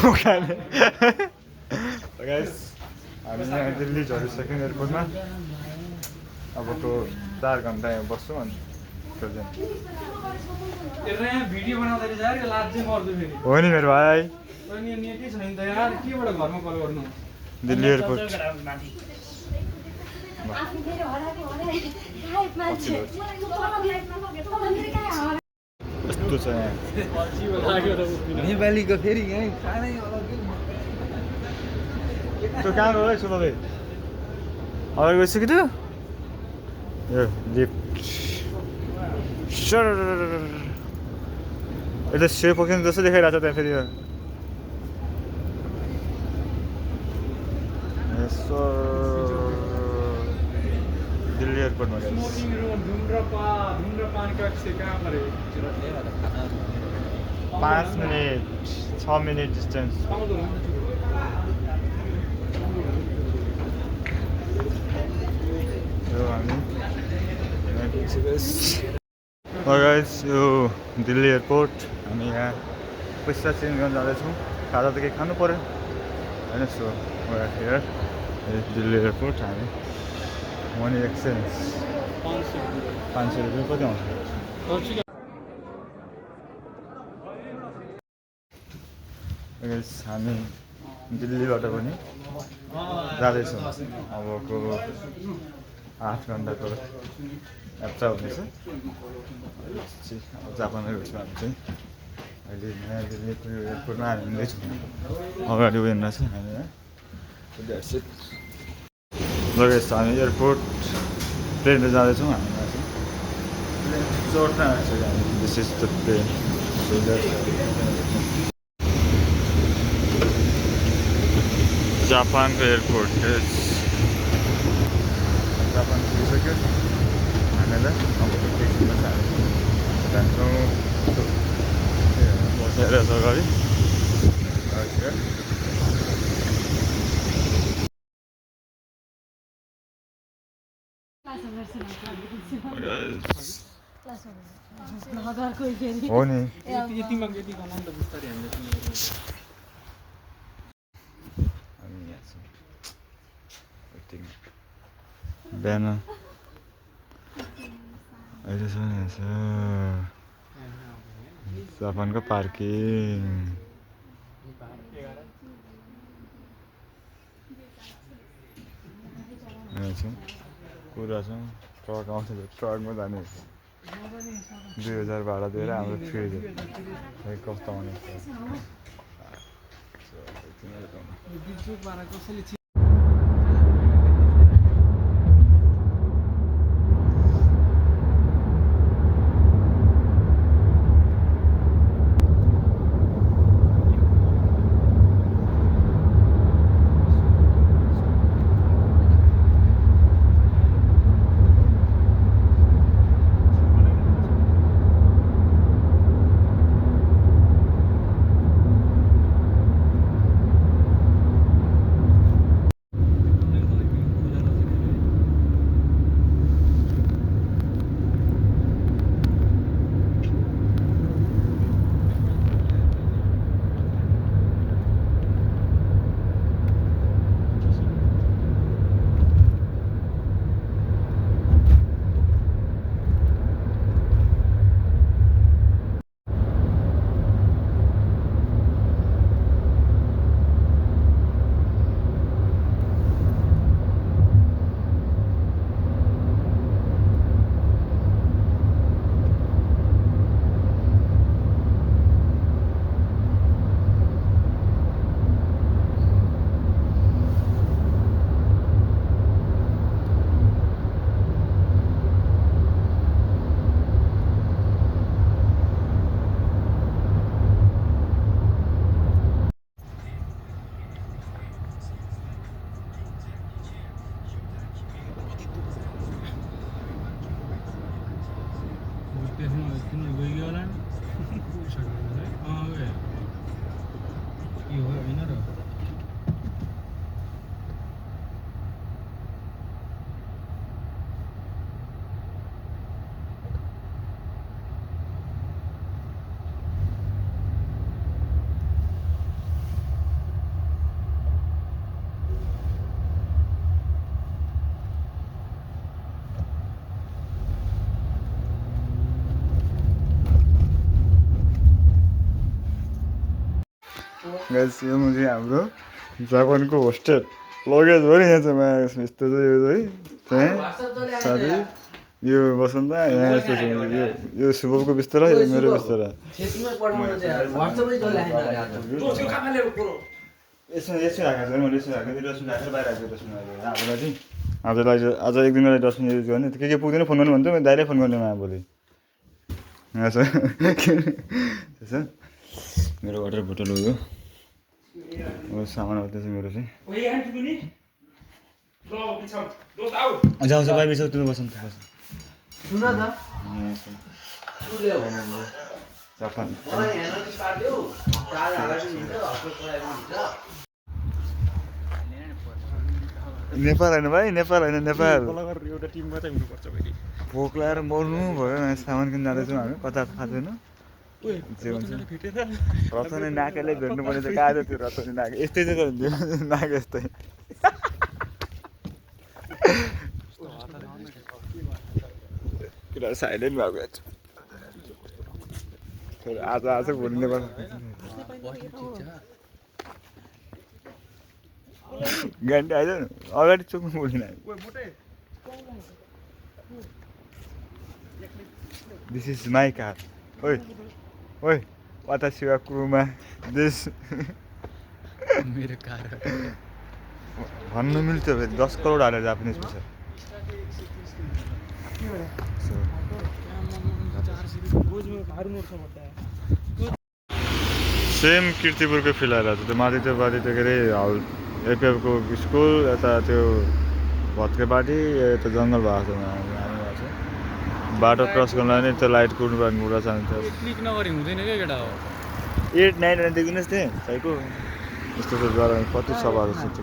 उखाले guys हामी यहाँ दिल्ली झरिसक्यौँ एयरपोर्टमा अबको 4 घन्टा यहाँ बस्छौँ अनि भिडियो बनाउँदाखेरि यार यो लाज चाहिँ मर्दै फेरि हो नि मेरो भाइ अनि नेटै छैन त यार केबाट घरमा कल गर्नु दिल्ली एयरपोर्ट यस्तो छ यहाँ नेपालीको फेरि यहीँ खानै त्यो कहाँ गयो है सुबाबे अगाडि गइसक्यो त्यो यो लिफ्ट एउटा सेप पोकेन जस्तो देखाइरहेको छ त्यहाँ फेरि यो यसो दिल्ली एयरपोर्टमा स्मोकिङ रुम धुम्रपान कक्ष कहाँ परे 5 मिनट 6 मिनट डिस्टेन्स यो हामी गाइस यो दिल्ली एयरपोर्ट हामी यहाँ पैसा चेन्ज गर्न जाँदैछौँ खाजा त केही खानु पऱ्यो होइन सो हियर दिल्ली एयरपोर्ट हामी मनी एक्सचेन्ज 500 रुपियाँ कति आउँछ गाइस हामी दिल्लीबाट पनि जाँदैछौँ अबको 8 घन्टाको यात्रा हुनेछ जापानमा गएछौँ हामी चाहिँ अहिले नयाँ दिल्लीको एयरपोर्टमा हामी हिँड्दैछौँ अगाडि उयो छ हामी यहाँ लगेछ हामी एयरपोर्ट प्लेनमा जाँदैछौँ हामी यहाँ चाहिँ प्लेन चढ्न आएको छ हामी विशेष त प्लेन जापानको एयरपोर्ट जापान पुगिसक्यो हामीलाई अब एकछिनमा चाहिँ हामी जान्छौँ बसेर छ अगाडि हो नि यतिमा यति गनाउँ त बिस्तारै बिहान अहिले छ नि जापानको पार्किङ कुरा छ ट्रक आउँछ ट्रकमा जाने 2000 भाडा दिएर हाम्रो फ्री कस्तो आउने गाइस यो मुझे हाम्रो जापानको होस्टेल लगेज हो नि यहाँ चाहिँ माया यस्तो चाहिँ यो चाहिँ त्यहाँ साथी यो बसन्त यहाँ यस्तो छ यो शुभमको बिस्तारा यो मेरो बिस्तारा यसमा यसो राखेको छ मैले यसो राखेको डस्टबिन राखेर बाहिर राखेको डस्टबिन आजलाई चाहिँ आज एक दिनको लागि डस्टबिन युज गर्ने के पुग्दैन फोन गर्नु भन्थ्यो दाइले फोन गर्ने माया भोलि यहाँ छ त्यसो मेरो वाटर बोतल हो यो सामानहरू चाहिँ मेरो चाहिँ आउँछ बाहिर छ तिमी बस्नु जापान नेपाल होइन भाइ नेपाल होइन नेपाल एउटा टिम मात्रै हुनुपर्छ फेरि भोक लगाएर मर्नु भयो सामान किन्न जाँदैछौँ हामी कता थाहा छैन जे भन्छ रतनी नाकेले भेट्नु पर्ने चाहिँ कहाँ थियो रतनी नाक यस्तै चाहिँ नाक यस्तै किन साइलेन्ट भएको आज भोलि नेपाल घन्टा आइज अगाडि चोक्नु बोल्दैन दिस इज माई कार ओइ ओइ वातासी वा कुरुमा दिस मेरो कार भन्नु मिल्थ्यो फेरि 10 करोड हालेर जापानिज पैसा सेम किर्तिपुरको फिल आइरहेको छ त्यो माथि त्यो बाटो त्यो के अरे हल एपिएफको स्कुल यता त्यो भत्के बाटी यता जङ्गल भएको छ बाटो क्रस गर्नु नि त्यो लाइट कुर्नु पर्ने कुरा छ क्लिक नगरी हुँदैन क्या केटा हो 8 9 देखिनुहोस् त्यहाँ साइको यस्तो जरा कति सभाहरू छ